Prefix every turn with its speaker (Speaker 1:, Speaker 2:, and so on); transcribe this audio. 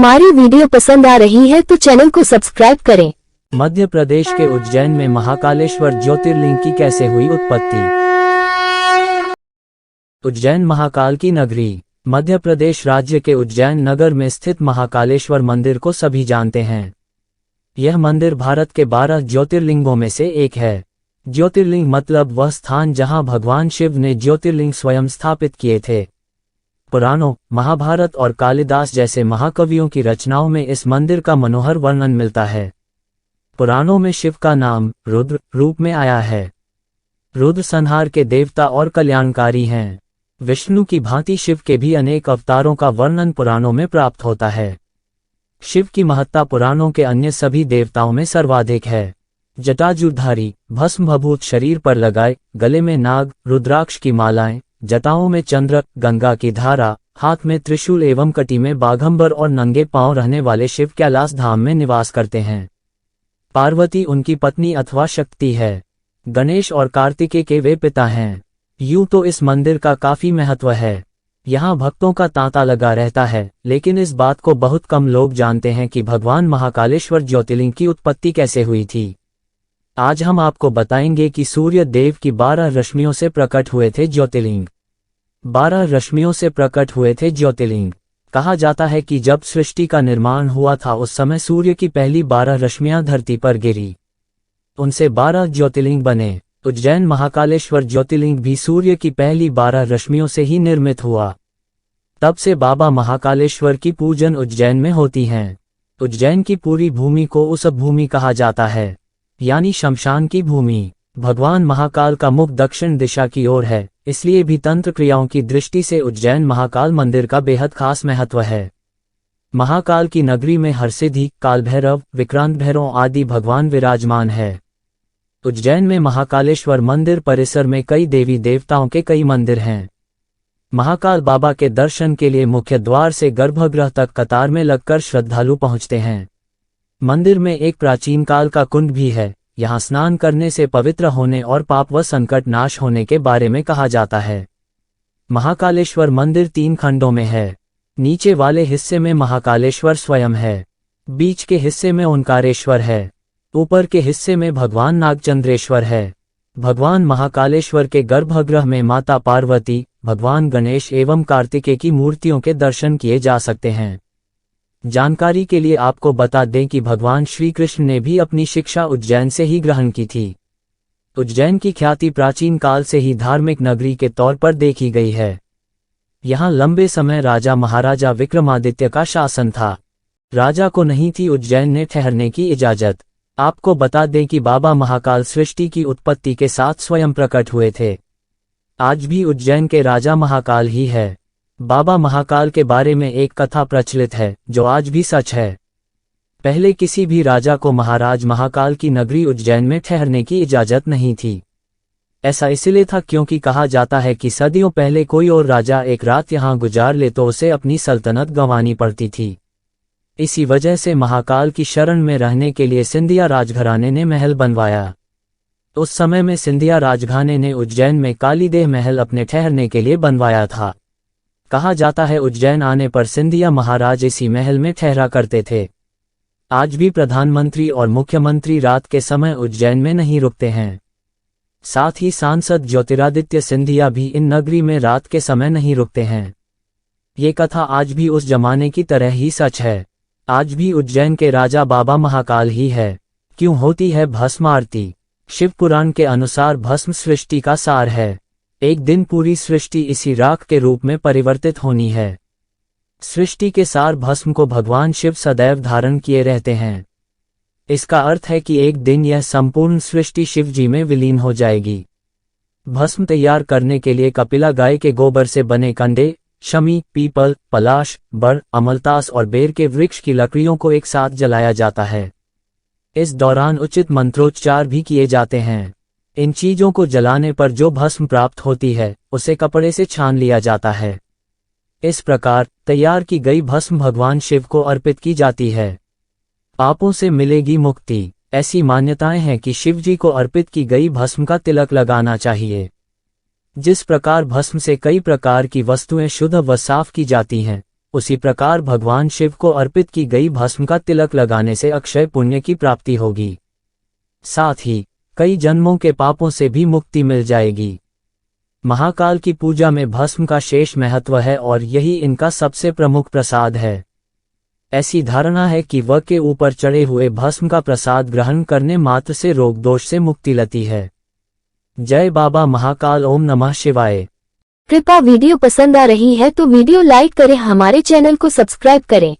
Speaker 1: हमारी वीडियो पसंद आ रही है तो चैनल को सब्सक्राइब करें।
Speaker 2: मध्य प्रदेश के उज्जैन में महाकालेश्वर ज्योतिर्लिंग की कैसे हुई उत्पत्ति। उज्जैन महाकाल की नगरी। मध्य प्रदेश राज्य के उज्जैन नगर में स्थित महाकालेश्वर मंदिर को सभी जानते हैं। यह मंदिर भारत के 12 ज्योतिर्लिंगों में से एक है। ज्योतिर्लिंग मतलब वह स्थान जहां भगवान शिव ने ज्योतिर्लिंग स्वयं स्थापित किए थे। पुराणों, महाभारत और कालिदास जैसे महाकवियों की रचनाओं में इस मंदिर का मनोहर वर्णन मिलता है। पुराणों में शिव का नाम रुद्र रूप में आया है। रुद्र संहार के देवता और कल्याणकारी हैं। विष्णु की भांति शिव के भी अनेक अवतारों का वर्णन पुराणों में प्राप्त होता है। शिव की महत्ता पुराणों के अन्य सभी देवताओं में सर्वाधिक है। जटाजूधारी, भस्म भभूत शरीर पर लगाए, गले में नाग रुद्राक्ष की मालाएं, जटाओं में चंद्र गंगा की धारा, हाथ में त्रिशूल एवं कटी में बाघंबर और नंगे पांव रहने वाले शिव कैलाश धाम में निवास करते हैं। पार्वती उनकी पत्नी अथवा शक्ति है। गणेश और कार्तिकेय के वे पिता हैं। यूं तो इस मंदिर का काफी महत्व है। यहाँ भक्तों का तांता लगा रहता है, लेकिन इस बात को बहुत कम लोग जानते हैं कि भगवान महाकालेश्वर ज्योतिर्लिंग की उत्पत्ति कैसे हुई थी। आज हम आपको बताएंगे कि सूर्य देव की 12 रश्मियों से प्रकट हुए थे ज्योतिर्लिंग। 12 रश्मियों से प्रकट हुए थे ज्योतिर्लिंग। कहा जाता है कि जब सृष्टि का निर्माण हुआ था उस समय सूर्य की पहली 12 रश्मियां धरती पर गिरी। उनसे 12 ज्योतिर्लिंग बने। उज्जैन महाकालेश्वर ज्योतिर्लिंग भी सूर्य की पहली 12 रश्मियों से ही निर्मित हुआ। तब से बाबा महाकालेश्वर की पूजन उज्जैन में होती हैं। उज्जैन की पूरी भूमि को उस भूमि कहा जाता है, यानी शमशान की भूमि। भगवान महाकाल का मुख दक्षिण दिशा की ओर है, इसलिए भी तंत्र क्रियाओं की दृष्टि से उज्जैन महाकाल मंदिर का बेहद खास महत्व है। महाकाल की नगरी में हरसिद्धि, कालभैरव, विक्रांत भैरव आदि भगवान विराजमान है। उज्जैन में महाकालेश्वर मंदिर परिसर में कई देवी देवताओं के कई मंदिर हैं। महाकाल बाबा के दर्शन के लिए मुख्य द्वार से गर्भगृह तक कतार में लगकर श्रद्धालु पहुंचते हैं। मंदिर में एक प्राचीन काल का कुंड भी है। यहाँ स्नान करने से पवित्र होने और पाप व संकट नाश होने के बारे में कहा जाता है। महाकालेश्वर मंदिर 3 खंडों में है। नीचे वाले हिस्से में महाकालेश्वर स्वयं है। बीच के हिस्से में ओंकारेश्वर है। ऊपर के हिस्से में भगवान नागचंद्रेश्वर है। भगवान महाकालेश्वर के गर्भगृह में माता पार्वती, भगवान गणेश एवं कार्तिकेय की मूर्तियों के दर्शन किए जा सकते हैं। जानकारी के लिए आपको बता दें कि भगवान श्री कृष्ण ने भी अपनी शिक्षा उज्जैन से ही ग्रहण की थी। उज्जैन की ख्याति प्राचीन काल से ही धार्मिक नगरी के तौर पर देखी गई है। यहाँ लंबे समय राजा महाराजा विक्रमादित्य का शासन था। राजा को नहीं थी उज्जैन में ठहरने की इजाजत। आपको बता दें कि बाबा महाकाल सृष्टि की उत्पत्ति के साथ स्वयं प्रकट हुए थे। आज भी उज्जैन के राजा महाकाल ही है। बाबा महाकाल के बारे में एक कथा प्रचलित है जो आज भी सच है। पहले किसी भी राजा को महाराज महाकाल की नगरी उज्जैन में ठहरने की इजाजत नहीं थी। ऐसा इसलिए था क्योंकि कहा जाता है कि सदियों पहले कोई और राजा एक रात यहाँ गुजार ले तो उसे अपनी सल्तनत गंवानी पड़ती थी। इसी वजह से महाकाल की शरण में रहने के लिए सिंधिया राजघराने ने महल बनवाया। उस समय में सिंधिया राजघराने ने उज्जैन में कालीदेह महल अपने ठहरने के लिए बनवाया था। कहा जाता है उज्जैन आने पर सिंधिया महाराज इसी महल में ठहरा करते थे। आज भी प्रधानमंत्री और मुख्यमंत्री रात के समय उज्जैन में नहीं रुकते हैं। साथ ही सांसद ज्योतिरादित्य सिंधिया भी इन नगरी में रात के समय नहीं रुकते हैं। ये कथा आज भी उस जमाने की तरह ही सच है। आज भी उज्जैन के राजा बाबा महाकाल ही है। क्यों होती है भस्म आरती? शिव पुराण के अनुसार भस्म सृष्टि का सार है। एक दिन पूरी सृष्टि इसी राख के रूप में परिवर्तित होनी है। सृष्टि के सार भस्म को भगवान शिव सदैव धारण किए रहते हैं। इसका अर्थ है कि एक दिन यह संपूर्ण सृष्टि शिव जी में विलीन हो जाएगी। भस्म तैयार करने के लिए कपिला गाय के गोबर से बने कंडे, शमी, पीपल, पलाश, बड़, अमलतास और बेर के वृक्ष की लकड़ियों को एक साथ जलाया जाता है। इस दौरान उचित मंत्रोच्चार भी किए जाते हैं। इन चीजों को जलाने पर जो भस्म प्राप्त होती है उसे कपड़े से छान लिया जाता है। इस प्रकार तैयार की गई भस्म भगवान शिव को अर्पित की जाती है। पापों से मिलेगी मुक्ति। ऐसी मान्यताएं हैं कि शिव जी को अर्पित की गई भस्म का तिलक लगाना चाहिए। जिस प्रकार भस्म से कई प्रकार की वस्तुएं शुद्ध व साफ की जाती हैं, उसी प्रकार भगवान शिव को अर्पित की गई भस्म का तिलक लगाने से अक्षय पुण्य की प्राप्ति होगी। साथ ही कई जन्मों के पापों से भी मुक्ति मिल जाएगी। महाकाल की पूजा में भस्म का शेष महत्व है और यही इनका सबसे प्रमुख प्रसाद है। ऐसी धारणा है कि वह के ऊपर चढ़े हुए भस्म का प्रसाद ग्रहण करने मात्र से रोग दोष से मुक्ति मिलती है। जय बाबा महाकाल। ओम नमः शिवाय।
Speaker 1: कृपया वीडियो पसंद आ रही है तो वीडियो लाइक करें, हमारे चैनल को सब्सक्राइब करें।